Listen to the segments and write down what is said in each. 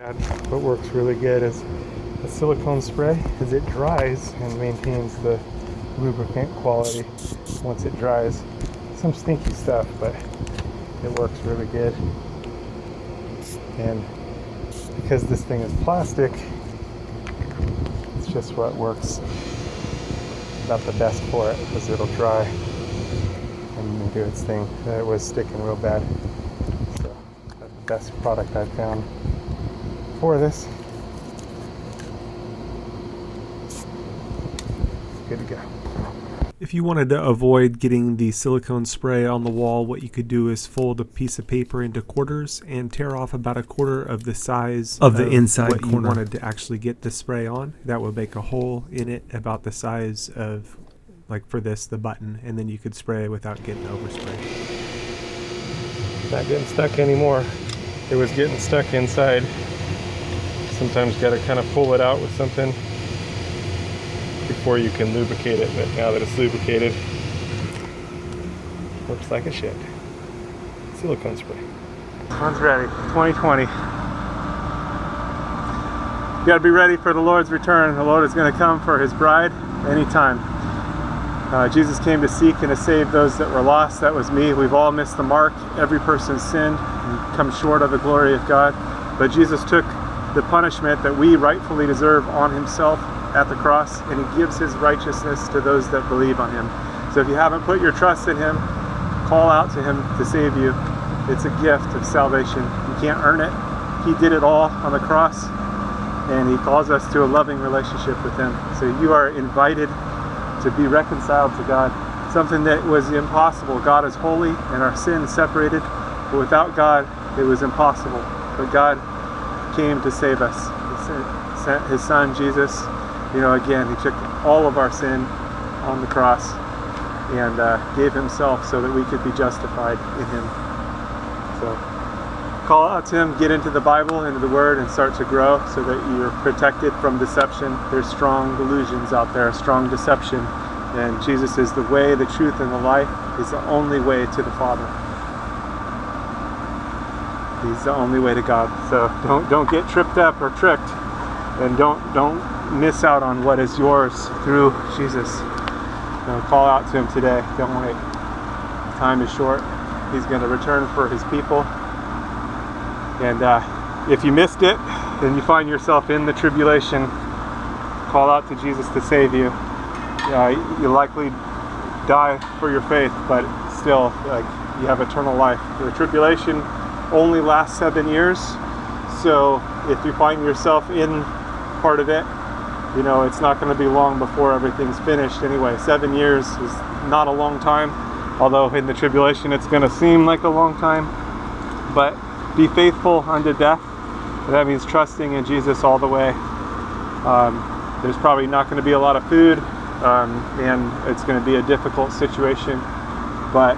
What works really good is a silicone spray, as it dries and maintains the lubricant quality once it dries. Some stinky stuff, but it works really good. And because this thing is plastic, it's just what works about the best for it, because it'll dry and do its thing. It was sticking real bad, so that's the best product I've found for this. Good to go. If you wanted to avoid getting the silicone spray on the wall, what you could do is fold a piece of paper into quarters and tear off about a quarter of the size of the inside what corner you wanted to actually get the spray on. That would make a hole in it about the size of, like for this, the button, and then you could spray without getting overspray. Not getting stuck anymore. It was getting stuck inside. Sometimes got to kind of pull it out with something before you can lubricate it, but now that it's lubricated, works like a shit. Silicone spray. One's ready. 2020. You got to be ready for the Lord's return. The Lord is going to come for His bride anytime. Jesus came to seek and to save those that were lost. That was me. We've all missed the mark. Every person's sinned and come short of the glory of God. But Jesus took the punishment that we rightfully deserve on Himself at the cross, and He gives His righteousness to those that believe on Him. So if you haven't put your trust in Him, call out to Him to save you. It's a gift of salvation. You can't earn it. He did it all on the cross, and He calls us to a loving relationship with Him. So you are invited to be reconciled to God, something that was impossible. God is holy and our sins separated, but without God it was impossible. But God came to save us. He sent His Son Jesus. Again, He took all of our sin on the cross and gave Himself so that we could be justified in Him. So call out to Him, get into the Bible, into the Word, and start to grow so that you're protected from deception. There's strong delusions out there, strong deception, and Jesus is the way, the truth, and the life. He's the only way to the Father. He's the only way to God. So don't get tripped up or tricked, and don't miss out on what is yours through Jesus. Call out to Him today. Don't wait. Time is short. He's going to return for His people. And if you missed it and you find yourself in the tribulation, call out to Jesus to save you. You'll likely die for your faith, but still, you have eternal life. The tribulation only lasts 7 years, so if you find yourself in part of it, it's not going to be long before everything's finished anyway. 7 years is not a long time, although in the tribulation it's going to seem like a long time. But be faithful unto death. That means trusting in Jesus all the way. There's probably not going to be a lot of food, and it's going to be a difficult situation, but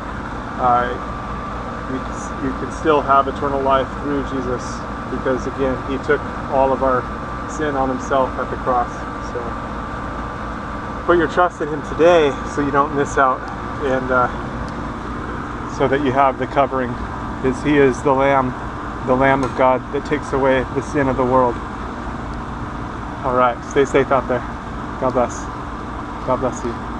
you can still have eternal life through Jesus, because again, He took all of our sin on Himself at the cross. So put your trust in Him today so you don't miss out, and so that you have the covering. He is the Lamb of God that takes away the sin of the world. All right, stay safe out there. God bless. God bless you.